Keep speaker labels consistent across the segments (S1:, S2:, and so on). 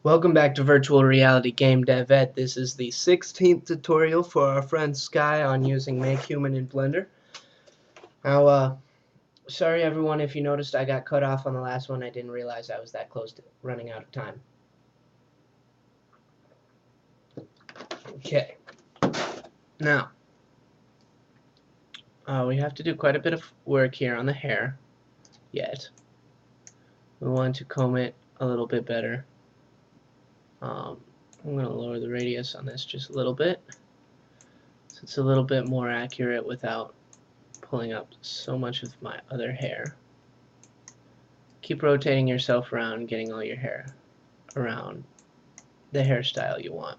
S1: Welcome back to Virtual Reality Game Dev Ed. This is the 16th tutorial for our friend Sky on using MakeHuman in Blender. Now, sorry everyone if you noticed I got cut off on the last one. I didn't realize I was that close to running out of time. Okay. Now, we have to do quite a bit of work here on the hair yet. We want to comb it a little bit better. I'm going to lower the radius on this just a little bit so it's a little bit more accurate without pulling up so much of my other hair. Keep rotating yourself around, getting all your hair around the hairstyle you want.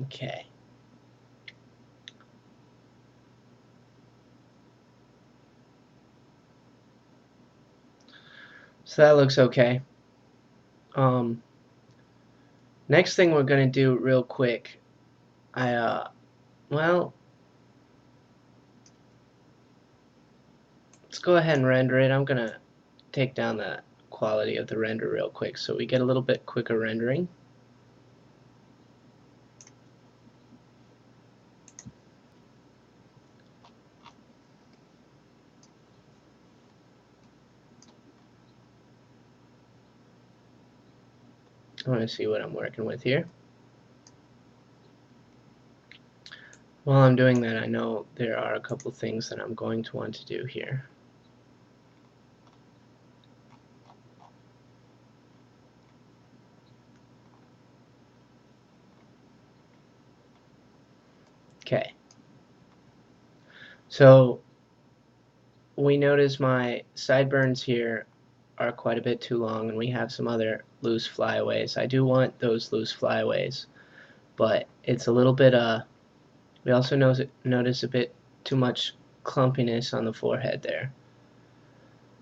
S1: Okay. So that looks okay. Next thing we're going to do real quick, well, let's go ahead and render it. I'm going to take down the quality of the render real quick so we get a little bit quicker rendering. I want to see what I'm working with here. While I'm doing that, I know there are a couple things that I'm going to want to do here. Okay. So we notice my sideburns here are quite a bit too long, and we have some other loose flyaways. I do want those loose flyaways, but it's a little bit we also notice a bit too much clumpiness on the forehead there.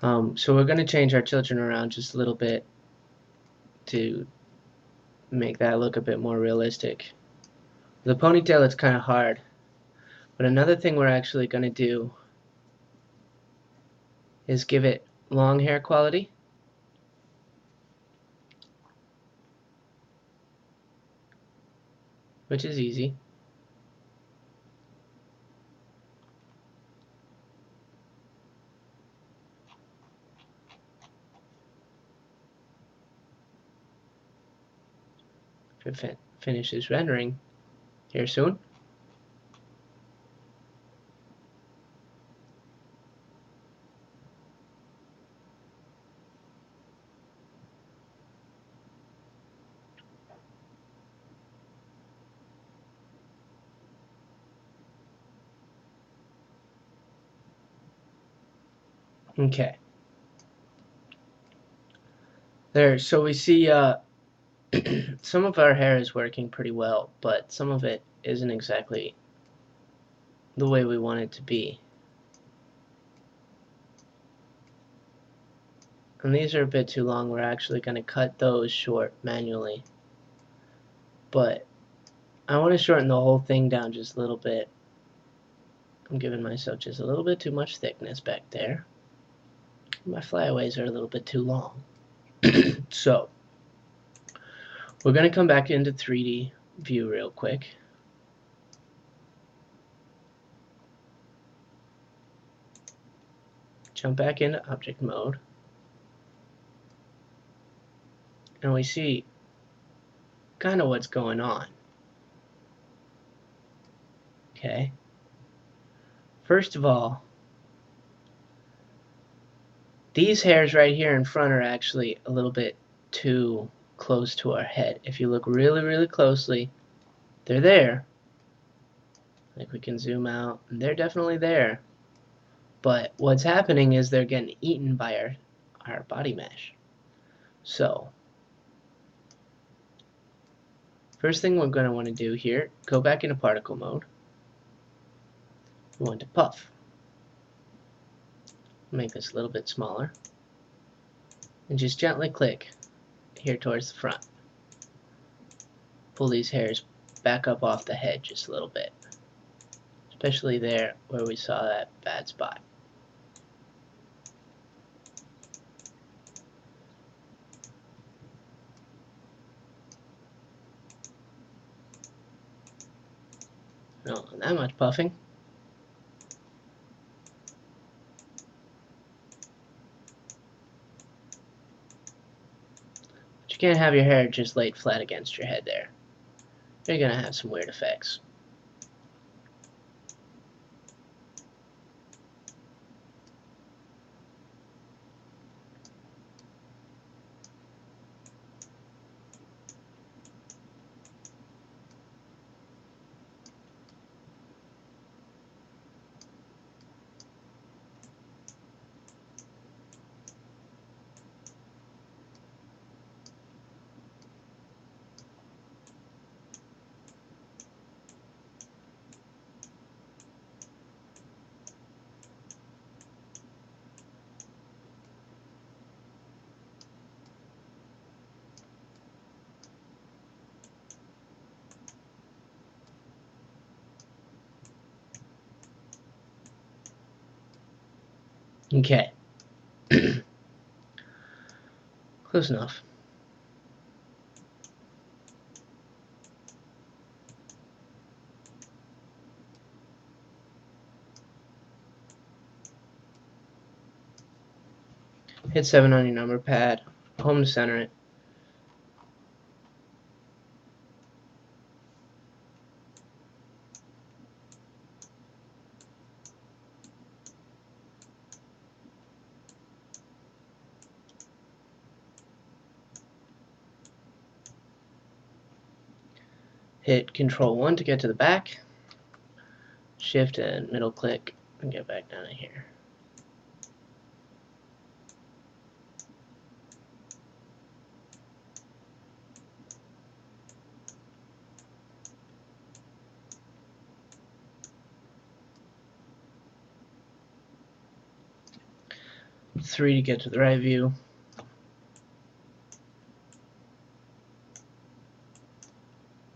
S1: So we're going to change our children around just a little bit to make that look a bit more realistic. The ponytail, it's kind of hard, but another thing we're actually going to do is give it long hair quality. Which is easy. If it finishes rendering here soon. Okay. There, so we see some of our hair is working pretty well, but some of it isn't exactly the way we want it to be. And these are a bit too long. We're actually going to cut those short manually. But I want to shorten the whole thing down just a little bit. I'm giving myself just a little bit too much thickness back there. My flyaways are a little bit too long. So, we're going to come back into 3D view real quick. Jump back into object mode. And we see kind of what's going on. Okay. First of all, these hairs right here in front are actually a little bit too close to our head. If you look really, really closely, they're there. Like, we can zoom out, and they're definitely there. But what's happening is they're getting eaten by our body mesh. So, first thing we're going to want to do here, go back into particle mode. We want to puff. Make this a little bit smaller. And just gently click here towards the front. Pull these hairs back up off the head just a little bit, especially there where we saw that bad spot. Not that much puffing. But you can't have your hair just laid flat against your head there. You're gonna have some weird effects. Okay. Close enough. Hit 7 on your number pad. Home to center it. Hit Control 1 to get to the back. Shift and middle click and get back down to here. Three to get to the right view.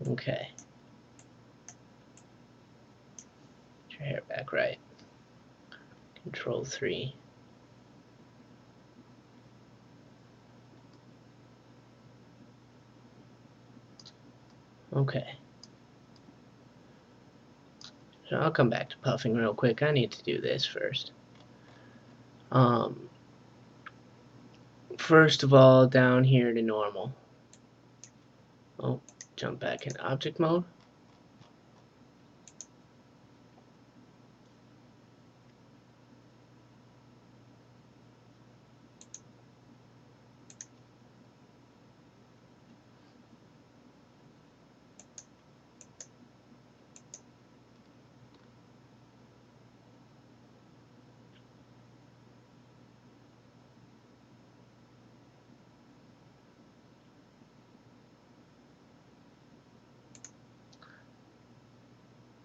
S1: Okay. Get your hair back right. Control 3. Okay. So I'll come back to puffing real quick. I need to do this first. First of all, down here to normal. Oh, jump back in object mode.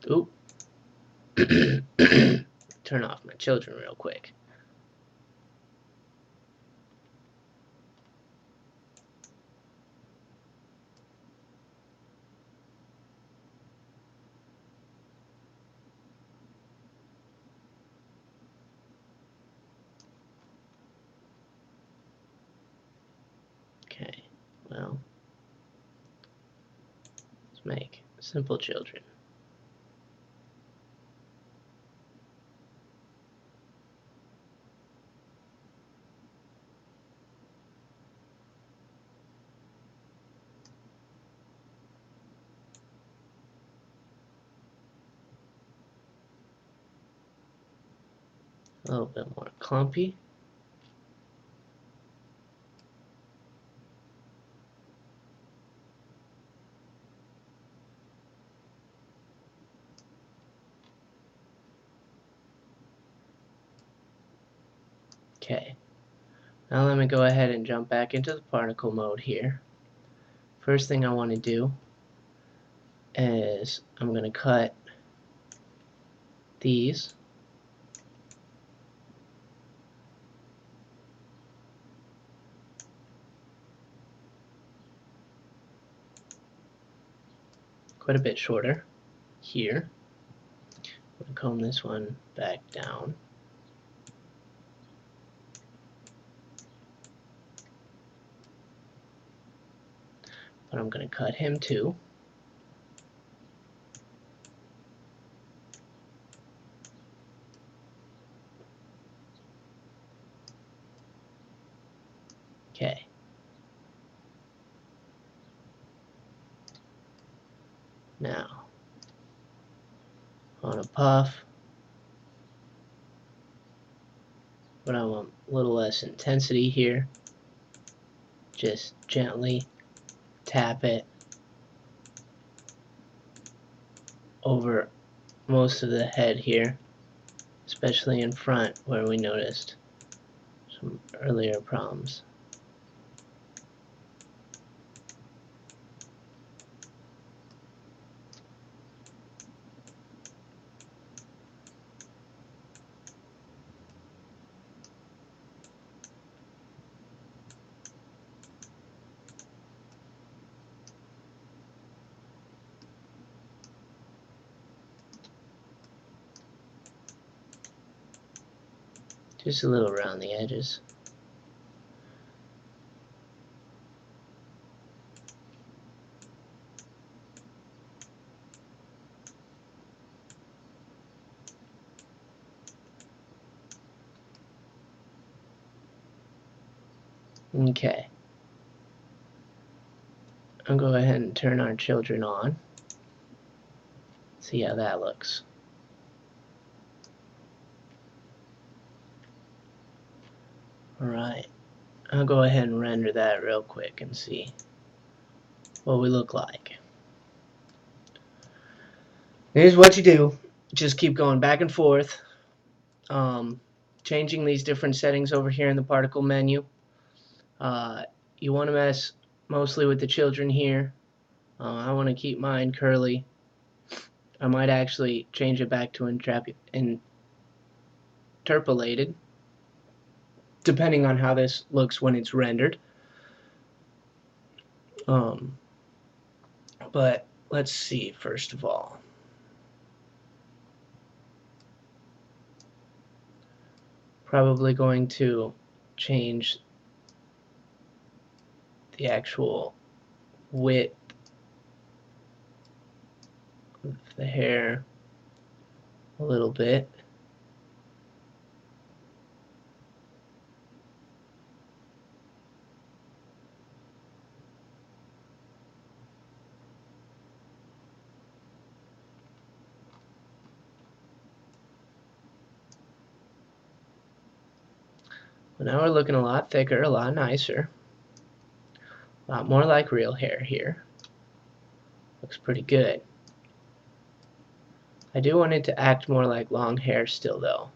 S1: Oop. Turn off my children real quick. Okay, well, let's make simple children. A little bit more clumpy. Okay, now let me go ahead and jump back into the particle mode here. First thing I want to do is I'm going to cut these. quite a bit shorter here. I'm going to comb this one back down. But I'm going to cut him too. Okay. Now, on a puff, but I want a little less intensity here. Just gently tap it over most of the head here, especially in front where we noticed some earlier problems. Just a little around the edges. Okay. I'll go ahead and turn our children on. See how that looks. Alright. I'll go ahead and render that real quick and see what we look like. Here's what you do. Just keep going back and forth. Changing these different settings over here in the particle menu. You want to mess mostly with the children here. I want to keep mine curly. I might actually change it back to interpolated, depending on how this looks when it's rendered. But let's see, first of all. Probably going to change the actual width of the hair a little bit. Well, now we're looking a lot thicker, a lot nicer. A lot more like real hair here. Looks pretty good. I do want it to act more like long hair still, though.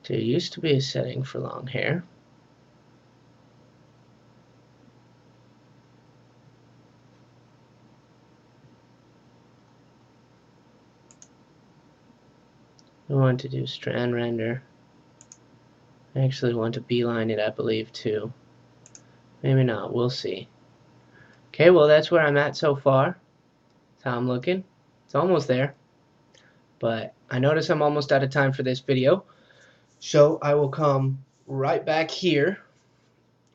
S1: There used to be a setting for long hair. We want to do strand render. I actually want to beeline it, I believe, too. Maybe not, we'll see. Okay, well, that's where I'm at so far. That's how I'm looking. It's almost there. But I notice I'm almost out of time for this video. So I will come right back here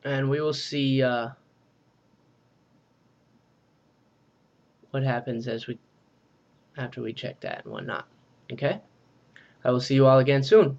S1: and we will see what happens after we check that and whatnot. Okay? I will see you all again soon.